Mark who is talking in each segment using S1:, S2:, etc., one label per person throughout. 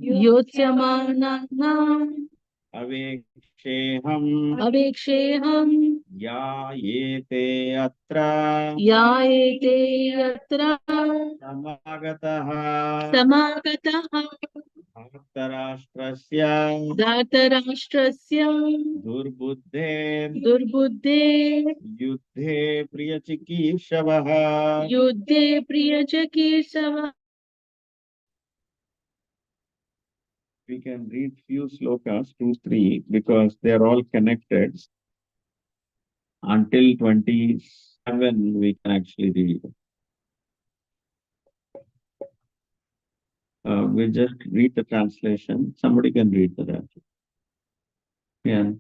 S1: Yotyamananam
S2: Aveksheham
S1: Aveksheham
S2: Yayete Atra
S1: Yaete Yatra
S2: Samagataha
S1: Samagataha
S2: Bhaktarashtrasya
S1: Dhatarashtrasya
S2: Durbuddhe
S1: Durbuddhe
S2: Yuddhe Priyachikishavaha.
S1: Yuddhe Priyachakesava.
S2: We can read few slokas, 2, 3, because they are all connected. Until 27, we can actually read. We just read the translation. Somebody can read the translation. Yeah.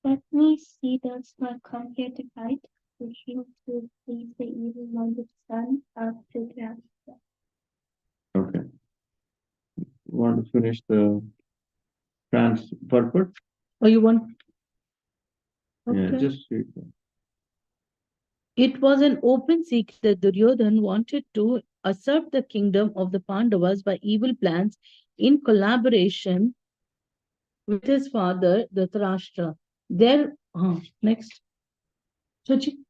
S3: Let me see does not come here to fight, wishing to please the evil-minded son of Dhritarashtra.
S2: Okay. You want to finish the purport?
S1: Oh, you want?
S2: Yeah,
S1: Okay.
S2: just read that.
S1: It was an open secret that Duryodhan wanted to usurp the kingdom of the Pandavas by evil plans in collaboration with his father, Dhritarashtra. Next.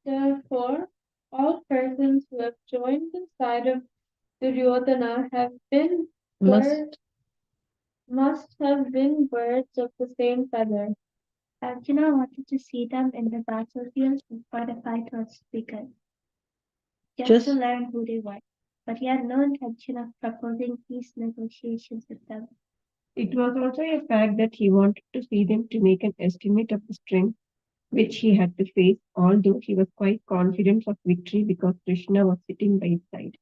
S3: Therefore, all persons who have joined the side of Duryodhana must have been birds of the same feather. Arjuna wanted to see them in the battlefield before the fight was begun, just to learn who they were, but he had no intention of proposing peace negotiations with them.
S4: It was also a fact that he wanted to see them to make an estimate of the strength which he had to face, although he was quite confident of victory because Krishna was sitting by his side.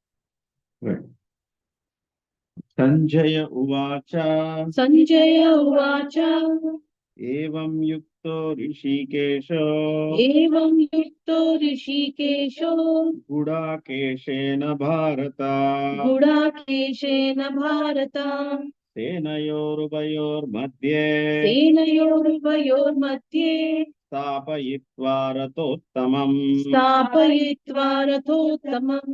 S2: Right. Sanjaya Uvacha
S1: Sanjaya Uvacha
S2: Evam Yukto Rishikesho
S1: Evam Yukto Rishikesho
S2: Gudakeshena Bharata
S1: Gudakeshena Bharata
S2: Senayorubayor Madhye
S1: Senayoruvayor Madhye
S2: Stapayitva Ratottamam.
S1: Stapayitva Rathottamam.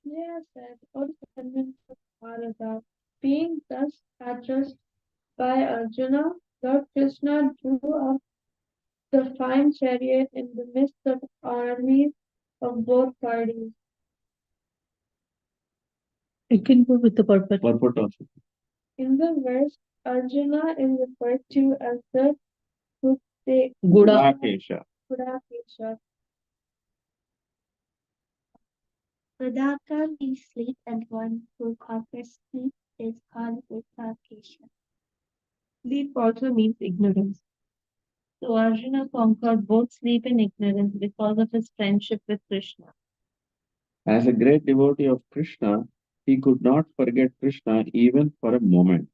S3: Yes, said, O descendants of Bharata, being thus addressed by Arjuna, Lord Krishna drew up the fine chariot in the midst of armies of both parties.
S1: It can go with the purport.
S2: Purport also.
S3: In the verse, Arjuna is referred to as the
S2: Gudakesha.
S3: Gudakesha. Gudaka means sleep, and one who conquers sleep is called Gudakesha.
S4: Sleep also means ignorance.
S1: So Arjuna conquered both sleep and ignorance because of his friendship with Krishna.
S2: As a great devotee of Krishna, he could not forget Krishna even for a moment,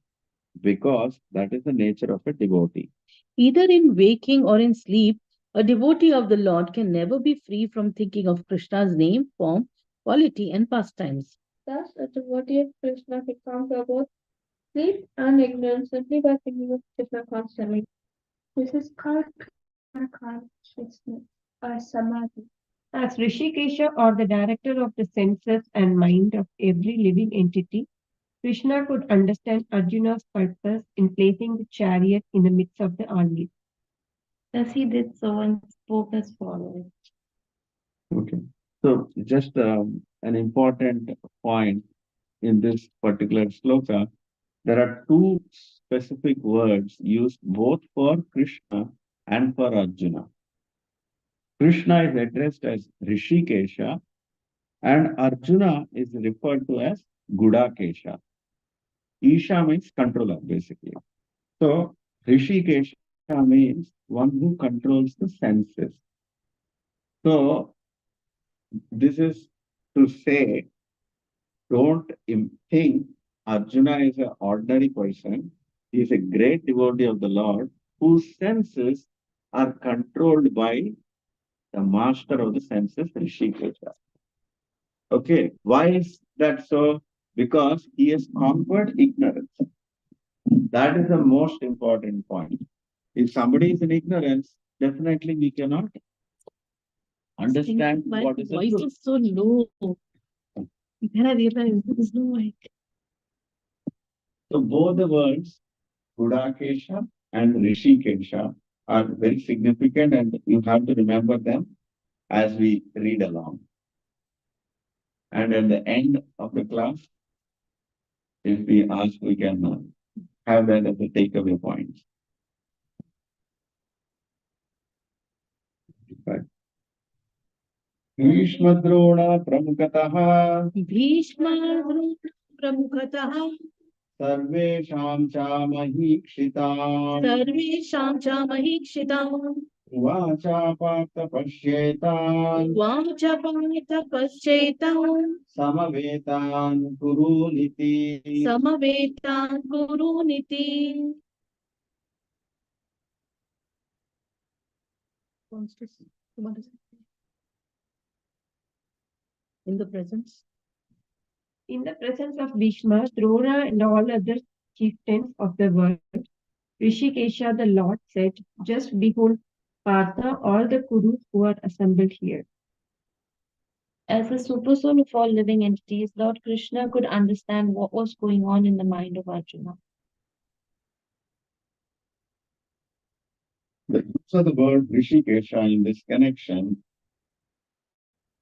S2: because that is the nature of a devotee.
S1: Either in waking or in sleep, a devotee of the Lord can never be free from thinking of Krishna's name, form, quality, and pastimes.
S3: Thus, a devotee of Krishna can conquer both sleep and ignorance simply by thinking of Krishna constantly. This is called Krishna consciousness or samadhi.
S4: As Rishikesha, or the director of the senses and mind of every living entity, Krishna could understand Arjuna's purpose in placing the chariot in the midst of the army.
S1: Thus he did so and spoke as follows.
S2: Okay. So just an important point in this particular sloka, there are two specific words used both for Krishna and for Arjuna. Krishna is addressed as Rishikesha and Arjuna is referred to as Gudakesha. Isha means controller, basically. So Rishikesha means one who controls the senses. So this is to say, don't think Arjuna is an ordinary person. He is a great devotee of the Lord whose senses are controlled by the master of the senses, Rishikesha. Okay, why is that so? Because he has conquered ignorance. That is the most important point. If somebody is in ignorance, definitely we cannot understand
S1: My
S2: what is the
S1: voice
S2: truth.
S1: is so low. Then I realized there is no mic.
S2: So both the words Gudakesha and Rishikesha are very significant, and you have to remember them as we read along. And at the end of the class, if we ask, we can have that as a takeaway point. Right. भीष्मद्रोण प्रमुखतः
S1: भीष्माद्रोण प्रमुखतः
S2: सर्वेषां च महीक्षिताम्
S1: सर्वेषां च महीक्षिताम्
S2: वाचापात पश्येतान्
S1: वाच पार्थ पश्चेताम्
S2: समवेतान् कुरूनिति
S1: समवेतान् कुरूनिति. In the presence.
S4: In the presence of Bhishma, Drona, and all other chieftains of the world, Rishikesha the Lord said, "Just behold, Partha, all the Kurus who are assembled here."
S3: As the supersoul of all living entities, Lord Krishna could understand what was going on in the mind of Arjuna.
S2: The use of the word Rishikesha in this connection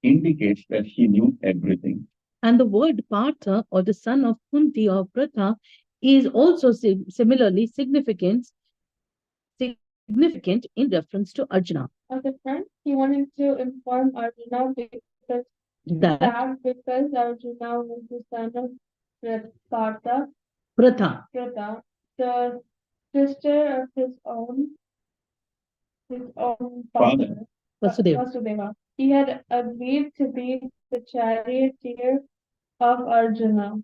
S2: indicates that he knew everything.
S1: And the word Partha, or the son of Kunti or Pratha, is also similarly significant in reference to Arjuna.
S3: As a friend, he wanted to inform Arjuna because
S1: That
S3: Arjuna was the son of Partha,
S1: Pratha,
S3: the sister of his own
S2: Father.
S1: Vasudeva.
S3: Vasudeva. He had agreed to be the charioteer of Arjuna.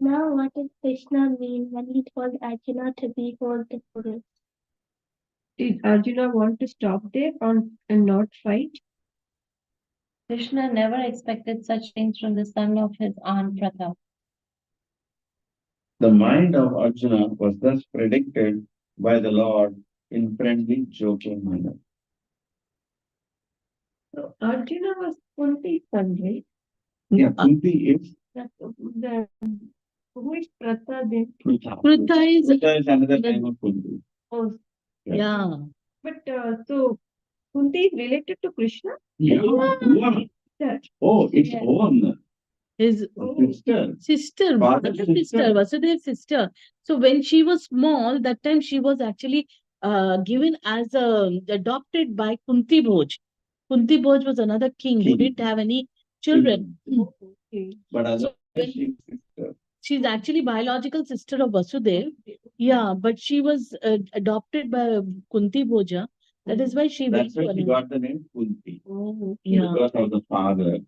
S3: Now, what did Krishna mean when he told Arjuna to behold the Guru?
S4: Did Arjuna want to stop there and not fight?
S3: Krishna never expected such things from the son of his aunt Pratha.
S2: The mind of Arjuna was thus predicted by the Lord in friendly, joking manner.
S4: So Arjuna was Kunti's son, right?
S2: Yeah, Kunti is
S4: Who is Pratha then?
S2: Pritha.
S1: Pritha is
S2: Another name of Kunti.
S4: Oh,
S1: yeah.
S4: but so Kunti is related to Krishna?
S2: Yeah.
S4: That.
S2: Oh, its
S3: Yeah.
S2: own
S1: His sister,
S2: Father's sister.
S1: Vasudev's sister. So when she was small, that time she was actually given as adopted by Kunti Bhoj. Kunti Bhoj was another king who didn't have any children.
S4: Okay.
S2: But
S1: So
S2: otherwise she's sister.
S1: She's actually biological sister of Vasudev. Yeah, but she was adopted by Kunti Bhoja. That is why she
S2: That's
S1: went
S2: why
S1: to
S2: she
S1: an-
S2: got the name Kunti.
S4: Oh,
S1: Yeah.
S2: Because of the father,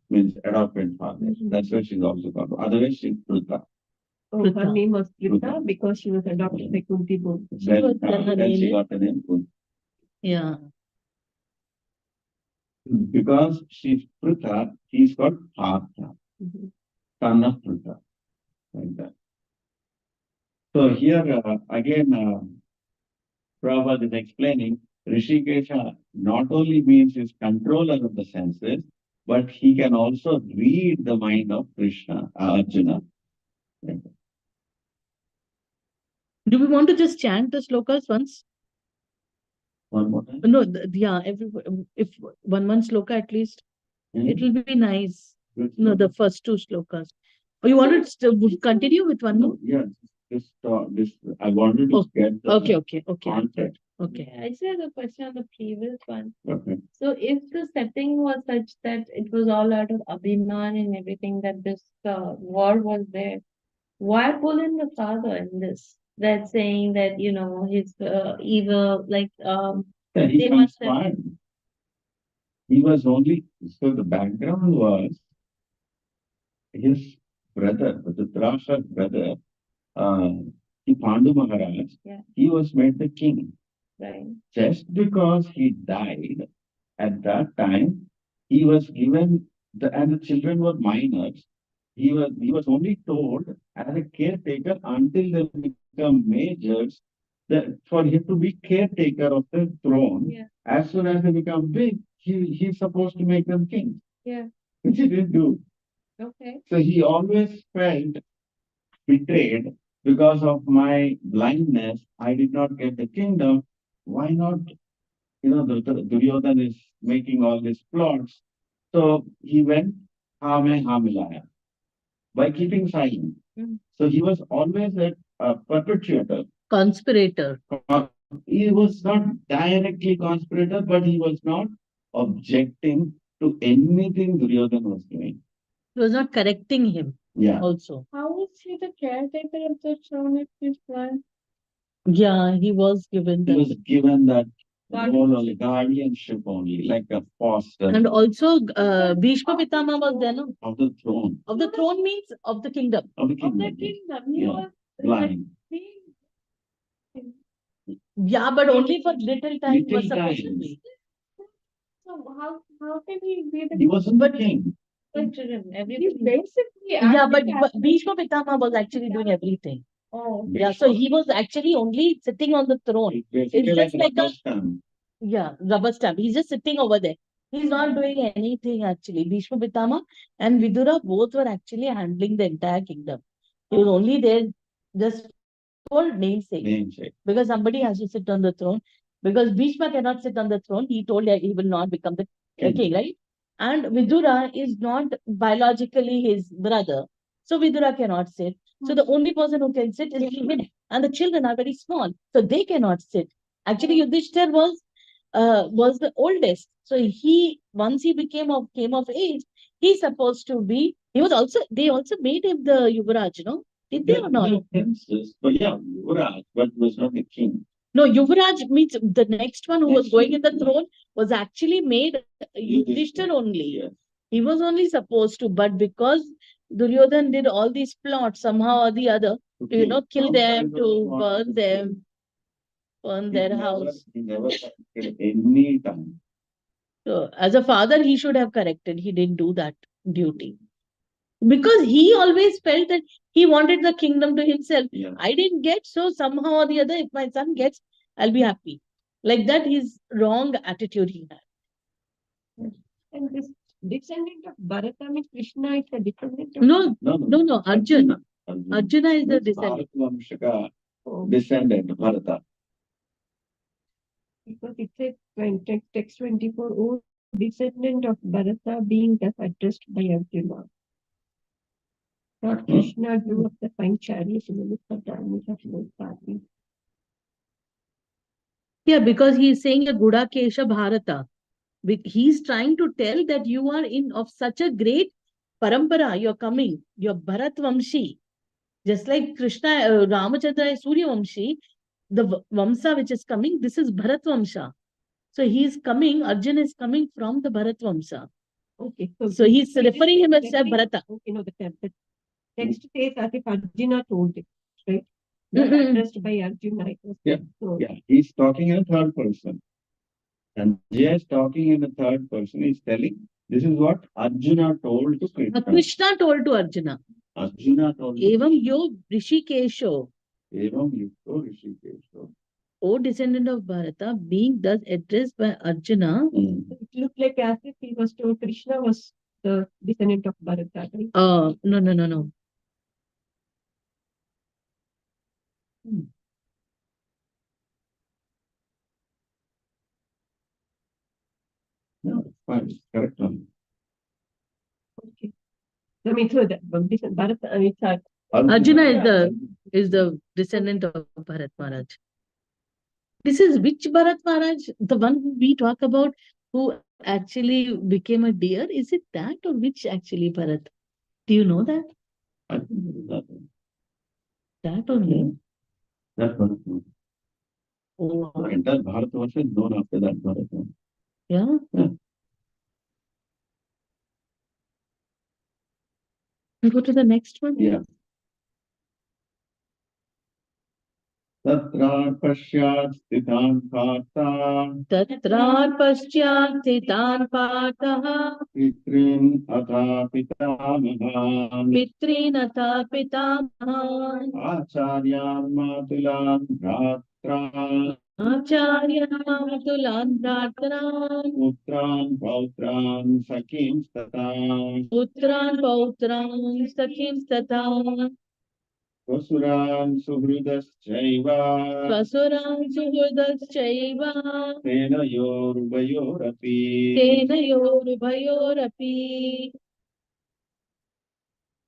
S2: means adopted father. That's why she's also called. Otherwise she's Pritha.
S4: oh, her
S1: Pritha.
S4: name was Pritha
S2: Pritha.
S4: because she was adopted by Kunti Bhoj.
S2: Then she got the name Kunti.
S1: Yeah.
S2: Because she's Pritha, he's called Partha,
S4: Mhm.
S2: son of Pritha. Like that. So here again, Prabhupada is explaining Rishikesha not only means he's controller of the senses, but he can also read the mind of Krishna, Arjuna.
S1: Do we want to just chant the slokas once?
S2: One more time.
S1: No, yeah, if one sloka at least, it will be nice. No, the first two slokas. Or you want to continue with one more?
S2: Yeah, this, I wanted to get the
S1: Okay.
S2: context.
S1: Okay.
S3: I just had a question on the previous one.
S2: Okay.
S3: So if the setting was such that it was all out of Abhiman and everything, that this war was there, why pull in the father in this? That saying that, he's evil, like,
S2: Yeah, he
S3: they must have-
S2: conspired. He was only, so the background was his brother, the Dhritarashtra's brother, Pandu Maharaj,
S3: Yeah.
S2: he was made the king.
S3: right?
S2: Just because he died at that time, he was given and the children were minors. He was only told as a caretaker until they become majors that for him to be caretaker of the throne.
S3: Yeah.
S2: As soon as they become big, he's supposed to make them king.
S3: Yeah.
S2: which he didn't do.
S3: Okay.
S2: So he always felt betrayed because of my blindness. I did not get the kingdom. Why not? The Duryodhana is making all these plots. So he went Hame Hamilaya by keeping silent.
S3: Mm.
S2: So he was always a perpetuator.
S1: Conspirator.
S2: He was not directly conspirator, but he was not objecting to anything Duryodhana was doing.
S1: He was not correcting him
S2: Yeah.
S1: also.
S3: How is he the caretaker of the throne if he's blind?
S1: Yeah, he was given
S2: He
S1: that.
S2: was given that role of guardianship only, like a foster
S1: And also, Bhishma Pitama was there, no?
S2: of the throne.
S1: Of the throne means of the kingdom.
S2: Of the
S3: Of
S2: kingdom.
S3: the kingdom. He
S2: Yeah.
S3: was
S2: Blind.
S3: being
S1: Yeah, but only for little time he was
S2: Little
S1: supposed to
S2: time.
S1: be.
S3: so how can he be the
S2: He wasn't the king.
S3: children? He's basically
S1: Yeah, but
S3: acting as
S1: Bhishma Pitama was actually doing everything.
S3: oh
S1: Yeah, so he was actually only sitting on the throne.
S2: Basically
S1: It's just like a
S2: rubber stamp.
S1: yeah, rubber stamp. He's just sitting over there. He's not doing anything actually. Bhishma Pitama and Vidura both were actually handling the entire kingdom. He was only there just for namesake.
S2: Namesake.
S1: Because somebody has to sit on the throne. Because Bhishma cannot sit on the throne. He told that he will not become the king, right? And Vidura is not biologically his brother. So Vidura cannot sit. So the only person who can sit is him. And the children are very small. So they cannot sit. Actually, Yudhishthir was the oldest. So once he came of age, he's supposed to be, they also made him the Yuvraj, no? Did they or not?
S2: Princes, but yeah, Yuvraj, but was not the king.
S1: No, Yuvraj means the next one who was
S2: Next
S1: going in the
S2: one.
S1: throne was actually made Yudhishthir only.
S2: Yes.
S1: He was only supposed to, but because Duryodhan did all these plots somehow or the other, to kill them, to burn them, burn their house.
S2: He never corrected any time.
S1: So, as a father, he should have corrected. He didn't do that duty. Because he always felt that he wanted the kingdom to himself.
S2: Yeah.
S1: I didn't get, so somehow or the other, if my son gets, I'll be happy. Like that, his wrong attitude he had.
S4: And this descendant of Bharata means Krishna is a descendant of
S1: No, Arjuna. Arjuna is the descendant.
S2: Vamshaka
S4: Oh,
S2: descendant, Bharata.
S4: because it says text 24, oh, descendant of Bharata being thus addressed by Arjuna. Lord Krishna drew up the fine chariots in the midst of the armies of Lord Party.
S1: Yeah, because he is saying a Guda Kesha Bharata. He's trying to tell that you are of such a great parampara, you're coming, you're Bharat Vamshi. Just like Krishna, Ramachandra is Surya Vamshi, the Vamsa which is coming, this is Bharat Vamsha. So he is coming, Arjun is coming from the Bharat Vamsa.
S4: Okay,
S1: So he's referring him as Bharata.
S4: Okay, no, the text says as if Arjuna told it, right? Not addressed by Arjuna. It was
S2: Yeah, he's talking in a third person. And Jay is talking in the third person. He's telling, this is what Arjuna told to Krishna.
S1: Krishna told to Arjuna.
S2: Arjuna told
S1: Evam yo Rishikesho.
S2: Evam yukto Rishikesho.
S1: O descendant of Bharata, being thus addressed by Arjuna.
S4: It looked like as if he was told Krishna was the descendant of Bharata, right?
S1: No.
S2: No, it's fine. It's correct one.
S4: Okay. I mean, so that Bharata, I mean,
S1: Arjuna is the descendant of Bharat Maharaj. This is which Bharat Maharaj? The one we talk about who actually became a deer? Is it that or which actually Bharat? Do you know that?
S2: I think it is that one.
S1: That only?
S2: That one.
S1: Oh,
S2: The entire Bharatavarsha is known after that Bharatavarsha.
S1: yeah. We go to the next one.
S2: Yeah. Tatra pashyat sthitan partha
S1: Tatra paschat sthitan partah
S2: pitrin atha pitamahan
S1: pitrinatha pitamahan
S2: acharyan matulan bhratran
S1: Acharya Tulan Pratran
S2: Putran Pautran Sakim Tata
S1: Putran Pautran Sakim Tata
S2: Vasuran Suhridas Jaiva
S1: Vasuran Suhurdas Chaiva
S2: Tena Yorvayorapi.
S1: Tena Yorubhayorapi.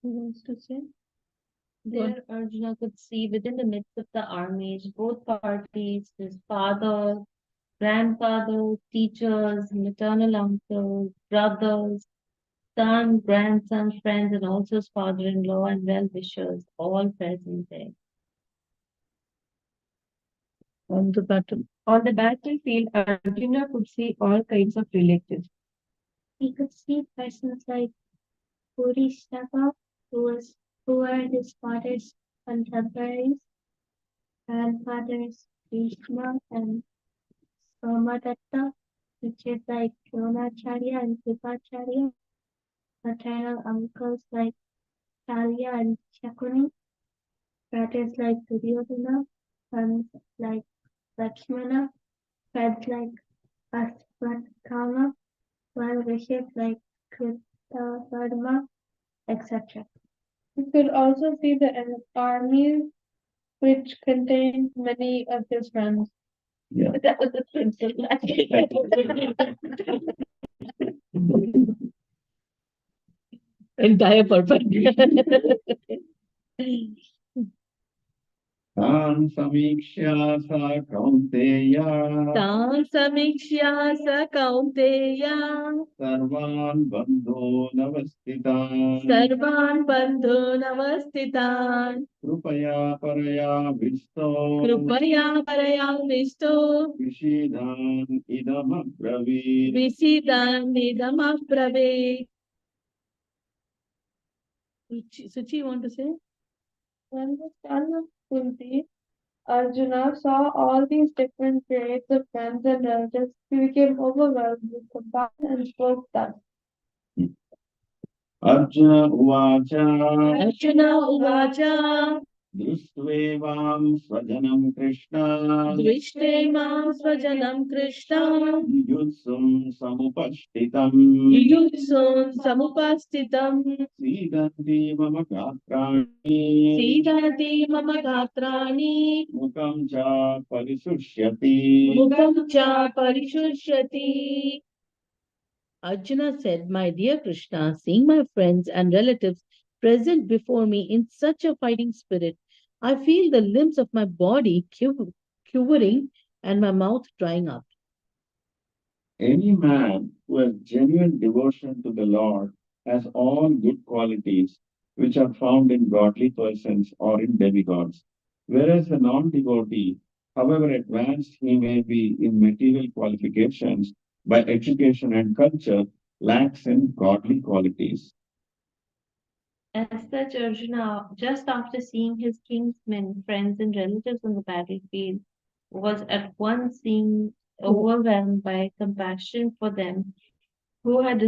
S1: Who wants to say? There, Arjuna could see within the midst of the armies both parties, his father, grandfather, teachers, maternal uncles, brothers, son, grandson, friends, and also his father-in-law and well-wishers, all present there. On the battle.
S4: On the battlefield, Arjuna could see all kinds of relatives.
S3: He could see persons like Purishtaka, who were his father's contemporaries, grandfathers Krishna and Somadatta, which is like Dronacharya and Kripacharya, maternal uncles like Shalya and Shakuni, brothers like Duryodhana, sons like Lakshmana, friends like Ashwatthama, well wishes like Kritavarma, etc.
S5: You could also see the armies which contained many of his friends.
S2: Yeah.
S1: That was the principle. Entire purpose.
S2: Tan Samikshya Sa Kaunteya
S1: Tam Samikshya Sa Kaunteya
S2: Sarvan Bandho Navastitan
S1: Sarvan Bandhu Navastitan
S2: Krupaya Paraya Visto
S1: Krupaya Paraya Visto
S2: Vishidan Idam Abravi.
S1: Visidan Nidam Abrave. Suchi, you want to say?
S5: When the son of Kunti, Arjuna saw all these different grades of friends and relatives, he became overwhelmed with compassion and spoke thus.
S2: Arjuna Uvacha
S1: Arjuna Uvacha
S2: Drishtvevam Swajanam Krishna
S1: Dvishte Mam Svajanam Krishna
S2: Yudsum Samupashtitam
S1: Yuyutsun Samupastitam
S2: Siddhanti Mama Gatrani
S1: Siddhati Mama Gatrani
S2: Mukam Cha Parisushyati.
S1: Mukam Cha Parishushati. Arjuna said, My dear Krishna, seeing my friends and relatives present before me in such a fighting spirit, I feel the limbs of my body quivering and my mouth drying up.
S2: Any man who has genuine devotion to the Lord has all good qualities which are found in godly persons or in demigods. Whereas the non-devotee, however advanced he may be in material qualifications, by education and culture, lacks in godly qualities.
S1: As such, Arjuna, just after seeing his kinsmen, friends, and relatives on the battlefield, was at once seen overwhelmed by compassion for them who had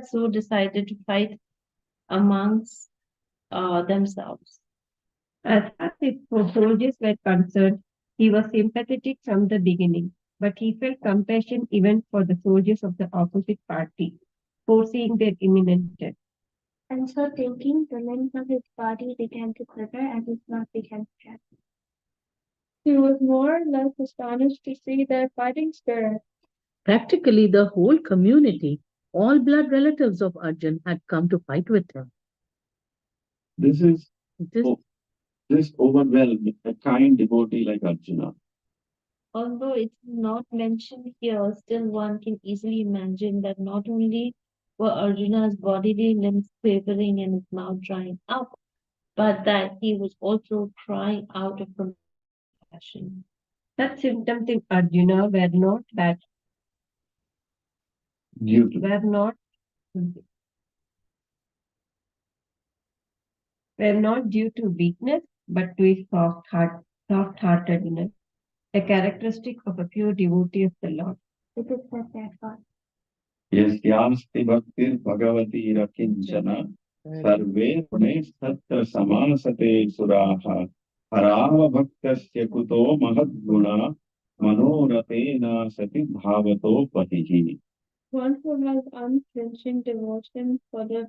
S1: so decided to fight amongst themselves.
S4: As far as the soldiers were concerned, he was sympathetic from the beginning, but he felt compassion even for the soldiers of the opposite party, foreseeing their imminent death.
S3: And so thinking, the limbs of his body began to quiver and his mouth began to tremble.
S5: He was more or less astonished to see their fighting spirit.
S1: Practically, the whole community, all blood relatives of Arjun, had come to fight with him.
S2: This is
S1: This,
S2: this overwhelmed a kind devotee like Arjuna.
S1: although it's not mentioned here, still one can easily imagine that not only were Arjuna's bodily limbs quivering and his mouth drying up, but that he was also crying out of compassion.
S4: Such symptoms in Arjuna were not
S2: Due to
S4: due to weakness, but to his soft-heartedness, a characteristic of a pure devotee of the Lord.
S3: It is said therefore,
S2: Yasyasti Bhaktir Bhagavati Rakinchana Sarve Gune Satra Samasate Suraha Paravabhaktasya kuto mahadguna manoratena sati bhavato patihi.
S5: One who has unflinching devotion for the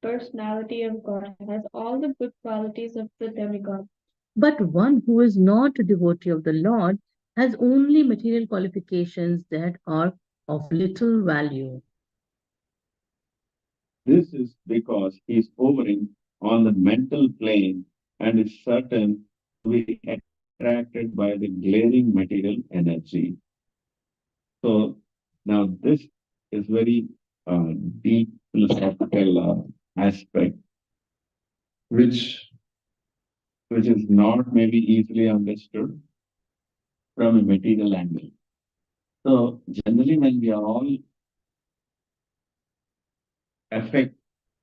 S5: personality of God has all the good qualities of the demigod.
S1: But one who is not a devotee of the Lord has only material qualifications that are of little value.
S2: This is because he is hovering on the mental plane and is certain to be attracted by the glaring material energy. So now this is very deep philosophical aspect, which which is not maybe easily understood from a material angle. So generally, when we are all affect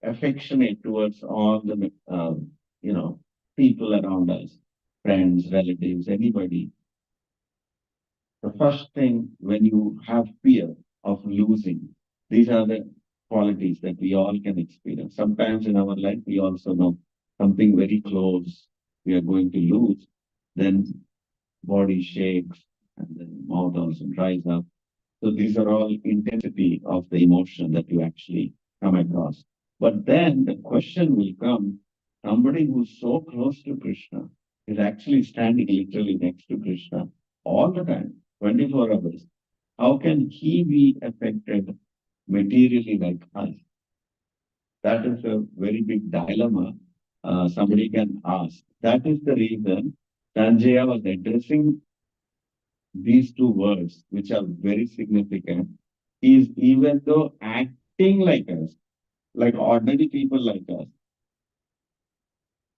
S2: affectionate towards all the people around us, friends, relatives, anybody, the first thing when you have fear of losing, these are the qualities that we all can experience. Sometimes in our life, we also know something very close we are going to lose, then body shakes and then mouth also dries up. So these are all intensity of the emotion that you actually come across. But then the question will come, somebody who's so close to Krishna is actually standing literally next to Krishna all the time, 24 hours. How can he be affected materially like us? That is a very big dilemma somebody can ask. That is the reason Sanjaya was addressing these two words, which are very significant, is even though acting like us, like ordinary people like us,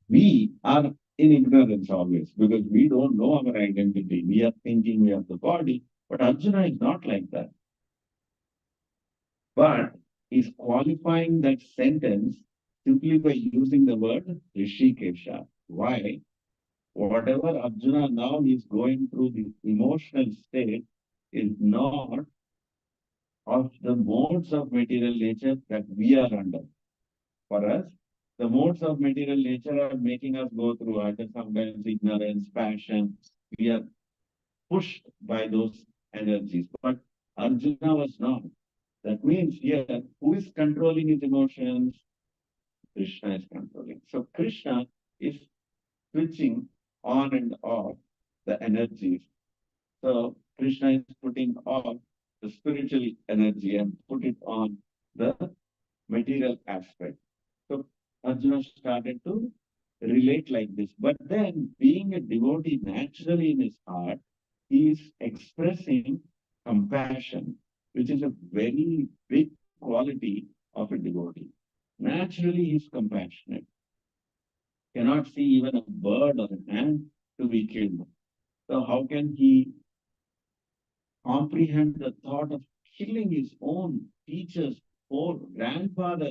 S2: we are in ignorance always because we don't know our identity. We are thinking we have the body, but Arjuna is not like that. But is qualifying that sentence simply by using the word Rishikesha. Why? Whatever Arjuna now is going through, the emotional state is not of the modes of material nature that we are under. For us, the modes of material nature are making us go through either sometimes ignorance, passion. We are pushed by those energies. But Arjuna was not. That means here, who is controlling his emotions? Krishna is controlling. So Krishna is switching on and off the energies. So Krishna is putting off the spiritual energy and put it on the material aspect. So Arjuna started to relate like this. But then, being a devotee naturally in his heart, he is expressing compassion, which is a very big quality of a devotee. Naturally, he is compassionate. Cannot see even a bird or an ant to be killed. So how can he comprehend the thought of killing his own teacher's poor grandfather,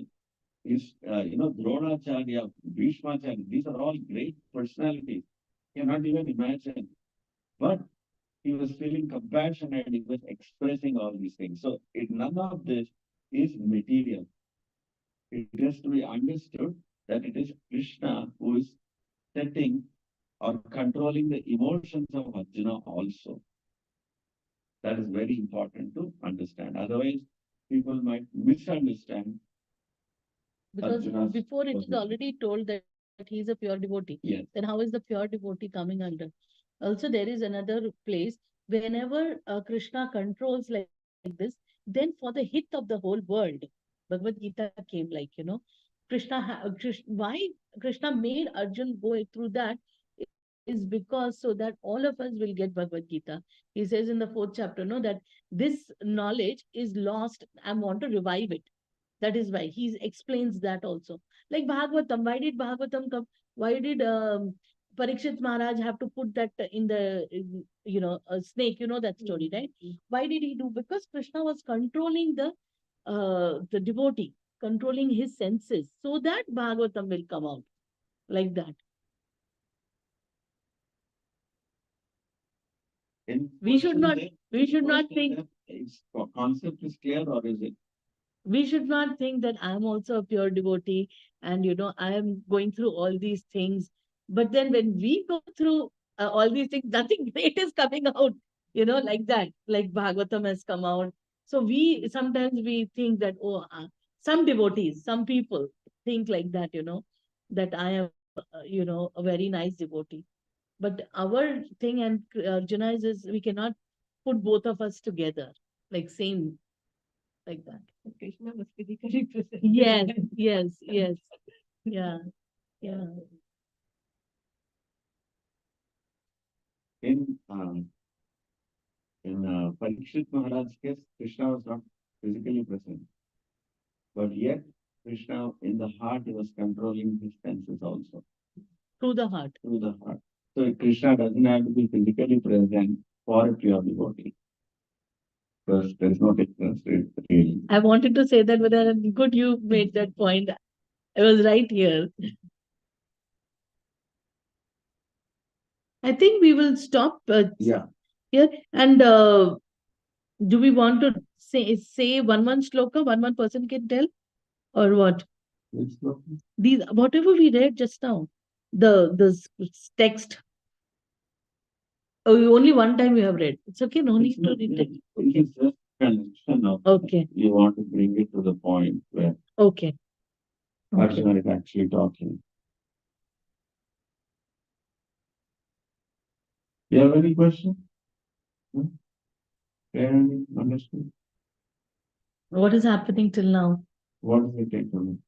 S2: his, Dronacharya, Bhishmacharya, these are all great personalities. Cannot even imagine. But he was feeling compassion and he was expressing all these things. So none of this is material. It has to be understood that it is Krishna who is setting or controlling the emotions of Arjuna also. That is very important to understand. Otherwise, people might misunderstand.
S1: Because
S2: Arjuna's
S1: before it is
S2: position.
S1: already told that he is a pure devotee.
S2: Yes.
S1: Then how is the pure devotee coming under? Also, there is another place whenever Krishna controls like this, then for the hit of the whole world, Bhagavad Gita came why Krishna made Arjun go through that is because so that all of us will get Bhagavad Gita. He says in the fourth chapter, no, that this knowledge is lost. I want to revive it. That is why he explains that also. Like Bhagavatam, why did Bhagavatam come? Why did Parikshit Maharaj have to put that in the, snake? You know that story, right? Why did he do? Because Krishna was controlling the devotee, controlling his senses, so that Bhagavatam will come out like that.
S2: Any
S1: We should
S2: question
S1: not.
S2: there?
S1: We should not
S2: Question
S1: think.
S2: there? Is concept is clear or is it?
S1: We should not think that I am also a pure devotee and I am going through all these things But then when we go through all these things, nothing great is coming out, like that, like Bhagavatam has come out. So sometimes we think that, oh, some devotees, some people think like that, that I am, a very nice devotee. But our thing and Arjuna is we cannot put both of us together, like same, like that.
S4: Krishna was physically present.
S1: Yes, yes, yes. Yeah, yeah.
S2: In Parikshit Maharaj's case, Krishna was not physically present, but yet Krishna in the heart he was controlling his senses also.
S1: Through the heart.
S2: Through the heart. So Krishna doesn't have to be physically present for a pure devotee. Because there is no difference really.
S1: I wanted to say that, but good you made that point. I was right here. I think we will stop
S2: Yeah.
S1: here. And do we want to say one shloka, one person can tell? Or what?
S2: Which sloka?
S1: These whatever we read just now, the text. Oh, only one time you have read. It's okay, no need to read it.
S2: It is just connection of
S1: Okay.
S2: you want to bring it to the point where
S1: Okay.
S2: Arjuna is actually talking. You have any question? Any understood?
S1: What is happening till now?
S2: What does it take from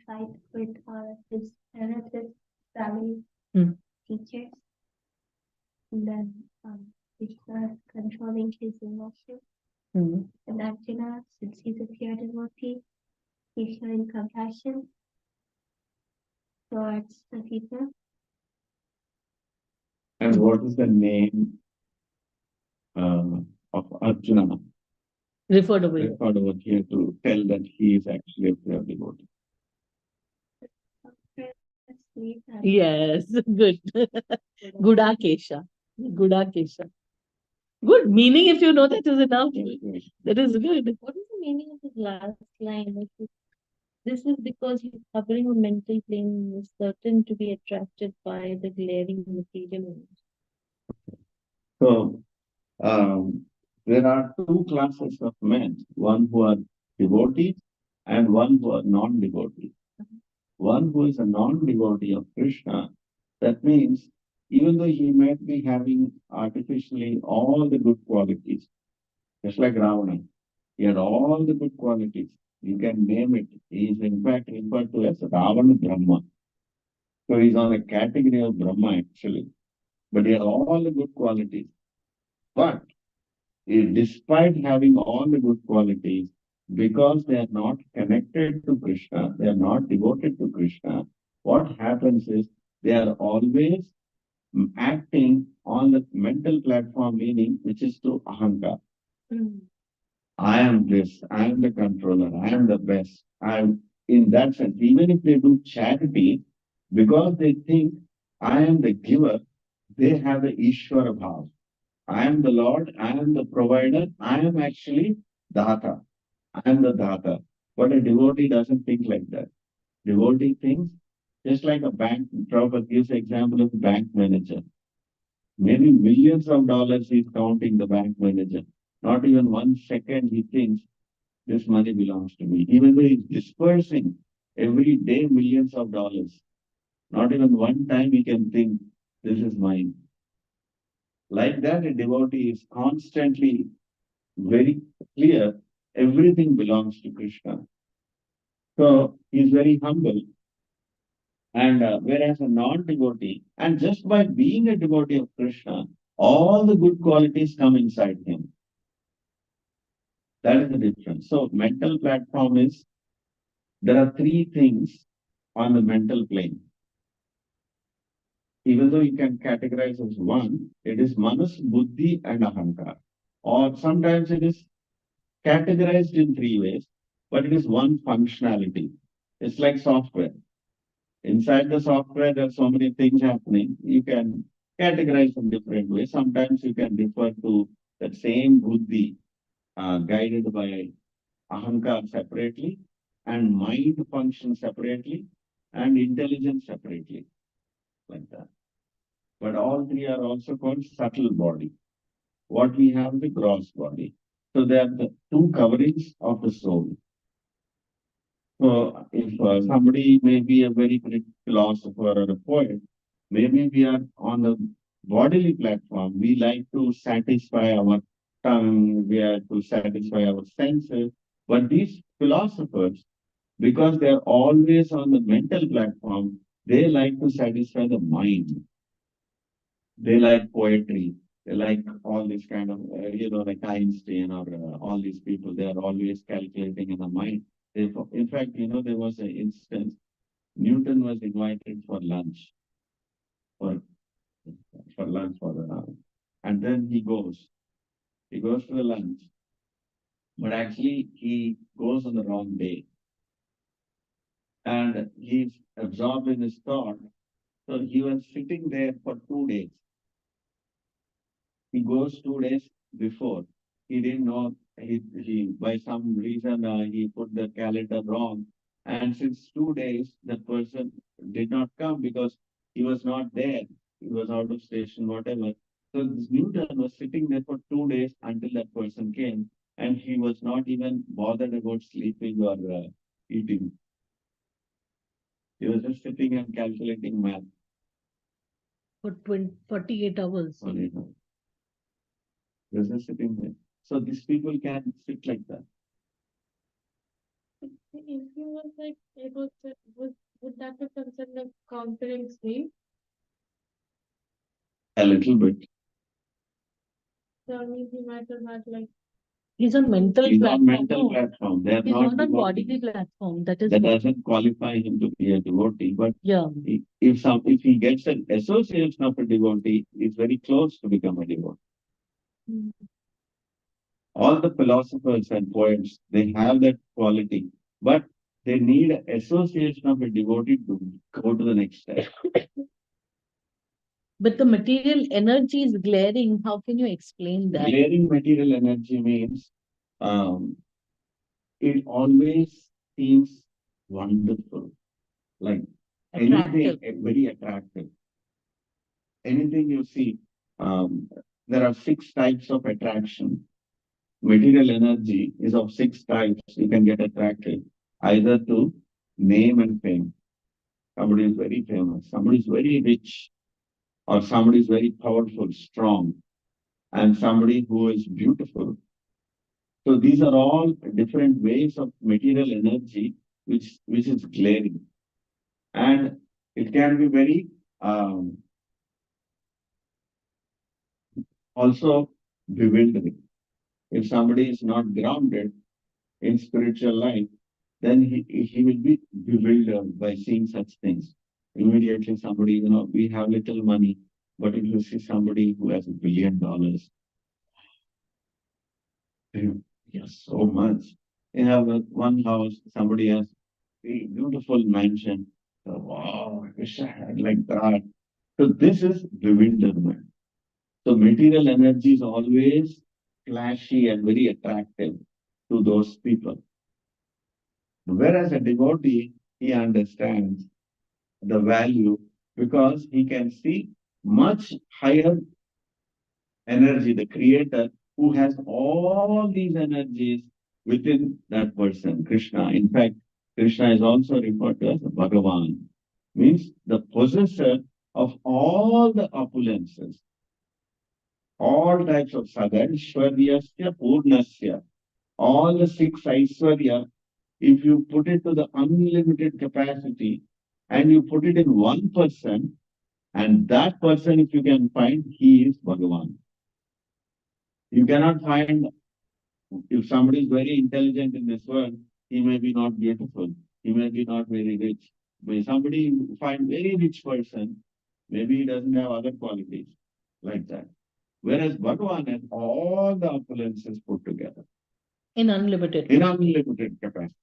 S3: Fight with his relatives, family, teachers, and then Krishna controlling his emotions. And Arjuna, since he's a pure devotee, he's showing compassion towards the people.
S2: And what is the name of Arjuna?
S1: Referred over
S2: here to tell that he is actually a pure devotee.
S1: Yes, good. Gudakesha. Gudakesha. Good. Meaning, if you know that is enough. That is good.
S3: What is the meaning of his last line? This is because he's hovering on mental plane and is certain to be attracted by the glaring material.
S2: So, there are two classes of men, one who are devotees and one who are non-devotees. One who is a non-devotee of Krishna, that means even though he might be having artificially all the good qualities, just like Ravana, he had all the good qualities. You can name it. He is in fact referred to as Ravana Brahma. So he's on the category of Brahma actually. But he had all the good qualities. But despite having all the good qualities, because they are not connected to Krishna, they are not devoted to Krishna, what happens is they are always acting on the mental platform, meaning which is to Ahankar. I am this, I am the controller, I am the best. I am in that sense, even if they do charity, because they think I am the giver, they have the Ishvara bhav. I am the Lord, I am the provider, I am actually Data. I am the Data. But a devotee doesn't think like that. Devotee thinks just like a bank, Prabhupada gives the example of a bank manager. Maybe millions of dollars he's counting the bank manager. Not even 1 second he thinks this money belongs to me. Even though he's dispersing every day millions of dollars. Not even one time he can think this is mine. Like that, a devotee is constantly very clear, everything belongs to Krishna. So he's very humble. And whereas a non-devotee, and just by being a devotee of Krishna, all the good qualities come inside him. That is the difference. So mental platform is, there are three things on the mental plane. Even though you can categorize as one, it is manas, buddhi, and ahankar. Or sometimes it is categorized in three ways, but it is one functionality. It's like software. Inside the software, there are so many things happening. You can categorize in different ways. Sometimes you can refer to that same buddhi guided by ahankar separately. and mind functions separately and intelligence separately, like that. But all three are also called subtle body. What we have the gross body. So they are the two coverings of the soul. So if somebody may be a very great philosopher or a poet, maybe we are on the bodily platform. We like to satisfy our tongue, we are to satisfy our senses. But these philosophers, because they are always on the mental platform, they like to satisfy the mind. They like poetry. They like all this kind of, like Einstein or all these people. They are always calculating in the mind. In fact, there was an instance. Newton was invited for lunch, for for lunch for the, and then he goes. He goes to the lunch, but actually he goes on the wrong day, and he's absorbed in his thought. So he was sitting there for 2 days. He goes 2 days before. He didn't know he by some reason he put the calendar wrong. And since 2 days, that person did not come because he was not there. He was out of station, whatever. So this Newton was sitting there for 2 days until that person came, and he was not even bothered about sleeping or eating. He was just sitting and calculating math.
S1: For 48 hours.
S2: He was just sitting there. So these people can sit like that.
S5: If he was like able to, would that be considered like countering sleep?
S2: A little bit.
S5: So I mean, he might have had like.
S1: He's on mental
S2: He's
S1: platform.
S2: on mental
S1: No,
S2: platform. They are
S1: he's
S2: not
S1: not on
S2: devotees.
S1: bodily platform. That is
S2: That
S1: what.
S2: doesn't qualify him to be a devotee. But
S1: Yeah.
S2: if he gets an association of a devotee, it's very close to become a devotee. All the philosophers and poets, they have that quality, but they need an association of a devotee to go to the next step.
S1: But the material energy is glaring. How can you explain that?
S2: Glaring material energy means it always seems wonderful, like anything very attractive. Anything you see, there are 6 types of attraction. Material energy is of 6 types. You can get attracted either to name and fame. Somebody is very famous, somebody is very rich, or somebody is very powerful, strong, and somebody who is beautiful. So these are all different ways of material energy which is glaring. And it can be very also bewildering. If somebody is not grounded in spiritual life, then he will be bewildered by seeing such things. Immediately somebody, we have little money, but if you see somebody who has $1 billion, he has so much. You have one house, somebody has a beautiful mansion. So, wow, I wish I had like that. So this is bewilderment. So material energy is always flashy and very attractive to those people. Whereas a devotee, he understands the value because he can see much higher energy, the creator who has all these energies within that person, Krishna. In fact, Krishna is also referred to as Bhagavan, means the possessor of all the opulences, all types of Sadaishwaryasya Purnasya, all the 6 Aishwarya. If you put it to the unlimited capacity and you put it in one person, and that person, if you can find, he is Bhagavan. You cannot find, if somebody is very intelligent in this world, he may be not beautiful, he may be not very rich. But somebody find very rich person, maybe he doesn't have other qualities like that. Whereas Bhagavan has all the opulences put together.
S1: In unlimited.
S2: In unlimited capacity.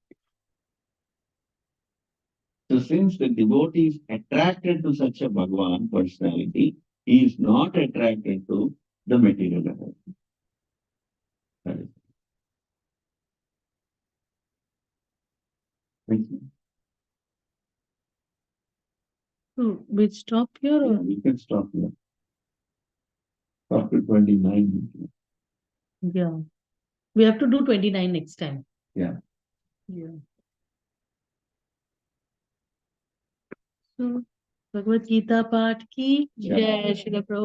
S2: So since the devotee is attracted to such a Bhagavan personality, he is not attracted to the material energy. That is. Thank you.
S1: So we stop here
S2: Yeah,
S1: or?
S2: we can stop here. Stop to 29.
S1: Yeah. We have to do 29 next time.
S2: Yeah.
S1: Yeah. So, Bhagavad Gita part ki
S2: Yeah.
S1: Jai Shri Prabhupada.